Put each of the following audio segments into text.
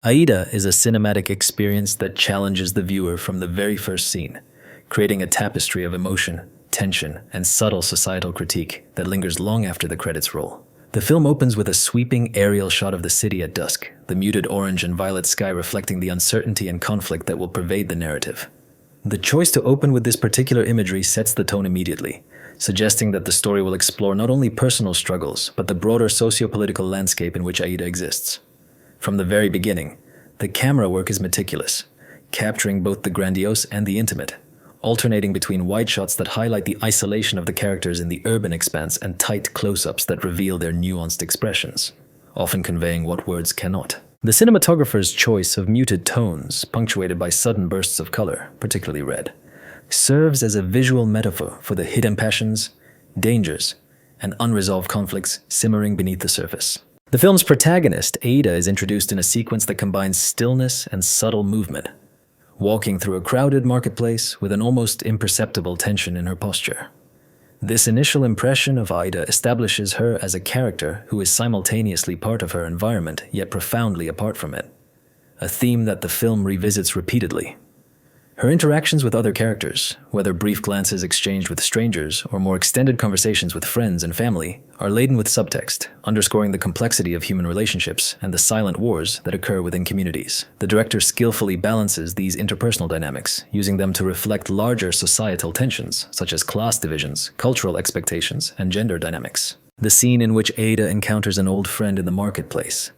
Aida is a cinematic experience that challenges the viewer from the very first scene, creating a tapestry of emotion, tension, and subtle societal critique that lingers long after the credits roll. The film opens with a sweeping aerial shot of the city at dusk, the muted orange and violet sky reflecting the uncertainty and conflict that will pervade the narrative. The choice to open with this particular imagery sets the tone immediately, suggesting that the story will explore not only personal struggles, but the broader socio-political landscape in which Aida exists. From the very beginning, the camera work is meticulous, capturing both the grandiose and the intimate, alternating between wide shots that highlight the isolation of the characters in the urban expanse and tight close-ups that reveal their nuanced expressions, often conveying what words cannot. The cinematographer's choice of muted tones, punctuated by sudden bursts of color, particularly red, serves as a visual metaphor for the hidden passions, dangers, and unresolved conflicts simmering beneath the surface. The film's protagonist, Aida, is introduced in a sequence that combines stillness and subtle movement, walking through a crowded marketplace with an almost imperceptible tension in her posture. This initial impression of Aida establishes her as a character who is simultaneously part of her environment yet profoundly apart from it, a theme that the film revisits repeatedly. Her interactions with other characters, whether brief glances exchanged with strangers or more extended conversations with friends and family, are laden with subtext, underscoring the complexity of human relationships and the silent wars that occur within communities. The director skillfully balances these interpersonal dynamics, using them to reflect larger societal tensions, such as class divisions, cultural expectations, and gender dynamics. The scene in which Aida encounters an old friend in the marketplace,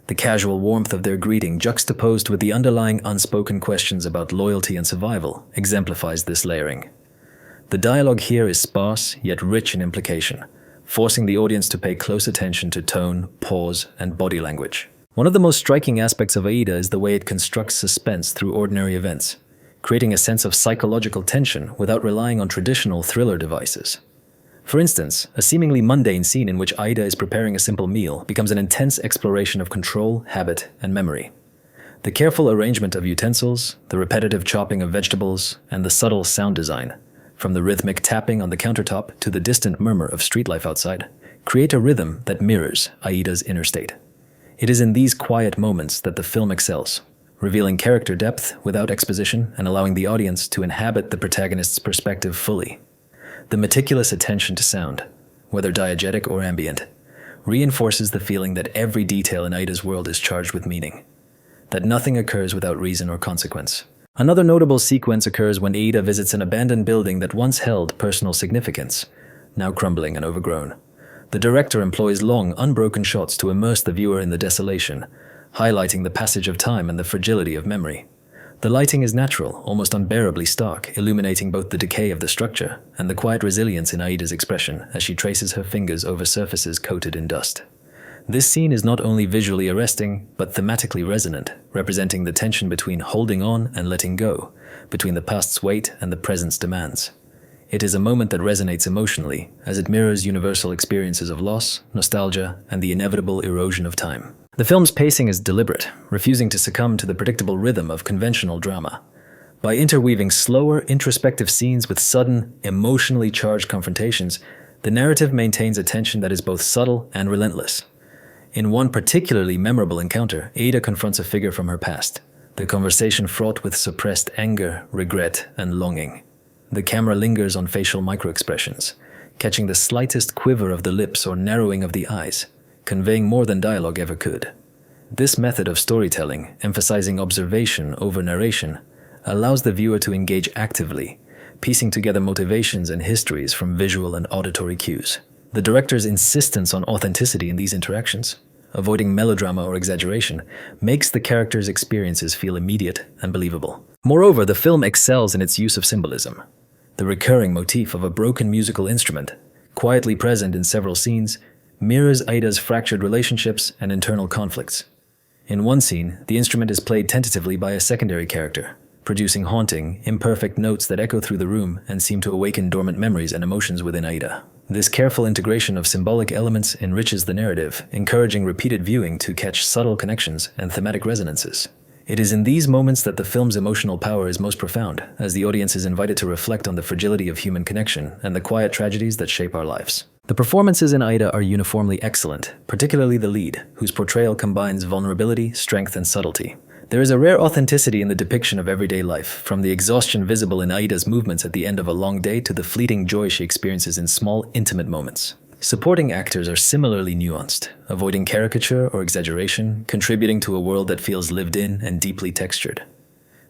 the casual warmth of their greeting juxtaposed with the underlying unspoken questions about loyalty and survival, exemplifies this layering. The dialogue here is sparse yet rich in implication, forcing the audience to pay close attention to tone, pause, and body language. One of the most striking aspects of Aida is the way it constructs suspense through ordinary events, creating a sense of psychological tension without relying on traditional thriller devices. For instance, a seemingly mundane scene in which Aida is preparing a simple meal becomes an intense exploration of control, habit, and memory. The careful arrangement of utensils, the repetitive chopping of vegetables, and the subtle sound design, from the rhythmic tapping on the countertop to the distant murmur of street life outside, create a rhythm that mirrors Aida's inner state. It is in these quiet moments that the film excels, revealing character depth without exposition and allowing the audience to inhabit the protagonist's perspective fully. The meticulous attention to sound, whether diegetic or ambient, reinforces the feeling that every detail in Aida's world is charged with meaning, that nothing occurs without reason or consequence. Another notable sequence occurs when Aida visits an abandoned building that once held personal significance, now crumbling and overgrown. The director employs long, unbroken shots to immerse the viewer in the desolation, highlighting the passage of time and the fragility of memory. The lighting is natural, almost unbearably stark, illuminating both the decay of the structure and the quiet resilience in Aida's expression as she traces her fingers over surfaces coated in dust. This scene is not only visually arresting, but thematically resonant, representing the tension between holding on and letting go, between the past's weight and the present's demands. It is a moment that resonates emotionally, as it mirrors universal experiences of loss, nostalgia, and the inevitable erosion of time. The film's pacing is deliberate, refusing to succumb to the predictable rhythm of conventional drama. By interweaving slower, introspective scenes with sudden, emotionally charged confrontations, the narrative maintains a tension that is both subtle and relentless. In one particularly memorable encounter, Aida confronts a figure from her past, the conversation fraught with suppressed anger, regret, and longing. The camera lingers on facial microexpressions, catching the slightest quiver of the lips or narrowing of the eyes, conveying more than dialogue ever could. This method of storytelling, emphasizing observation over narration, allows the viewer to engage actively, piecing together motivations and histories from visual and auditory cues. The director's insistence on authenticity in these interactions, avoiding melodrama or exaggeration, makes the characters' experiences feel immediate and believable. Moreover, the film excels in its use of symbolism. The recurring motif of a broken musical instrument, quietly present in several scenes, mirrors Aida's fractured relationships and internal conflicts. In one scene, the instrument is played tentatively by a secondary character, producing haunting, imperfect notes that echo through the room and seem to awaken dormant memories and emotions within Aida. This careful integration of symbolic elements enriches the narrative, encouraging repeated viewing to catch subtle connections and thematic resonances. It is in these moments that the film's emotional power is most profound, as the audience is invited to reflect on the fragility of human connection and the quiet tragedies that shape our lives. The performances in Aida are uniformly excellent, particularly the lead, whose portrayal combines vulnerability, strength, and subtlety. There is a rare authenticity in the depiction of everyday life, from the exhaustion visible in Aida's movements at the end of a long day to the fleeting joy she experiences in small, intimate moments. Supporting actors are similarly nuanced, avoiding caricature or exaggeration, contributing to a world that feels lived in and deeply textured.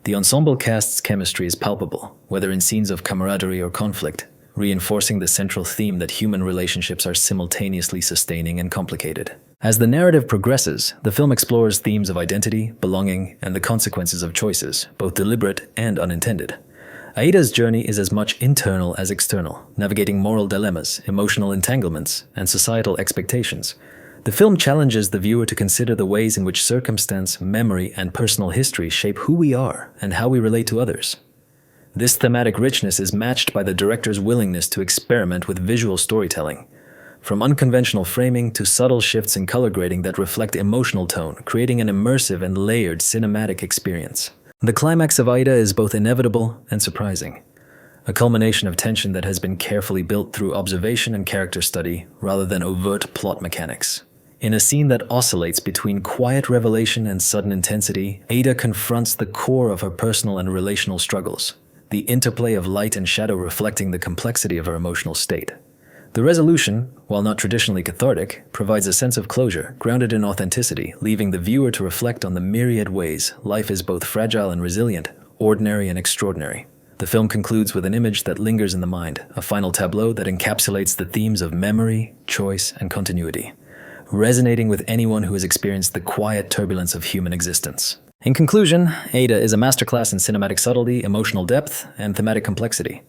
The ensemble cast's chemistry is palpable, whether in scenes of camaraderie or conflict, reinforcing the central theme that human relationships are simultaneously sustaining and complicated. As the narrative progresses, the film explores themes of identity, belonging, and the consequences of choices, both deliberate and unintended. Aida's journey is as much internal as external, navigating moral dilemmas, emotional entanglements, and societal expectations. The film challenges the viewer to consider the ways in which circumstance, memory, and personal history shape who we are and how we relate to others. This thematic richness is matched by the director's willingness to experiment with visual storytelling, from unconventional framing to subtle shifts in color grading that reflect emotional tone, creating an immersive and layered cinematic experience. The climax of Aida is both inevitable and surprising, a culmination of tension that has been carefully built through observation and character study rather than overt plot mechanics. In a scene that oscillates between quiet revelation and sudden intensity, Aida confronts the core of her personal and relational struggles, the interplay of light and shadow reflecting the complexity of her emotional state. The resolution, while not traditionally cathartic, provides a sense of closure, grounded in authenticity, leaving the viewer to reflect on the myriad ways life is both fragile and resilient, ordinary and extraordinary. The film concludes with an image that lingers in the mind, a final tableau that encapsulates the themes of memory, choice, and continuity, resonating with anyone who has experienced the quiet turbulence of human existence. In conclusion, Aida is a masterclass in cinematic subtlety, emotional depth, and thematic complexity.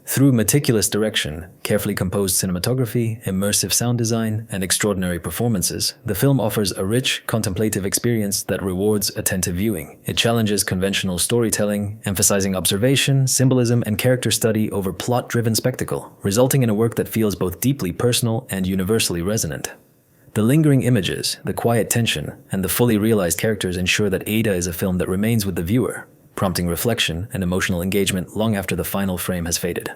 Through meticulous direction, carefully composed cinematography, immersive sound design, and extraordinary performances, the film offers a rich, contemplative experience that rewards attentive viewing. It challenges conventional storytelling, emphasizing observation, symbolism, and character study over plot-driven spectacle, resulting in a work that feels both deeply personal and universally resonant. The lingering images, the quiet tension, and the fully realized characters ensure that Aida is a film that remains with the viewer, prompting reflection and emotional engagement long after the final frame has faded.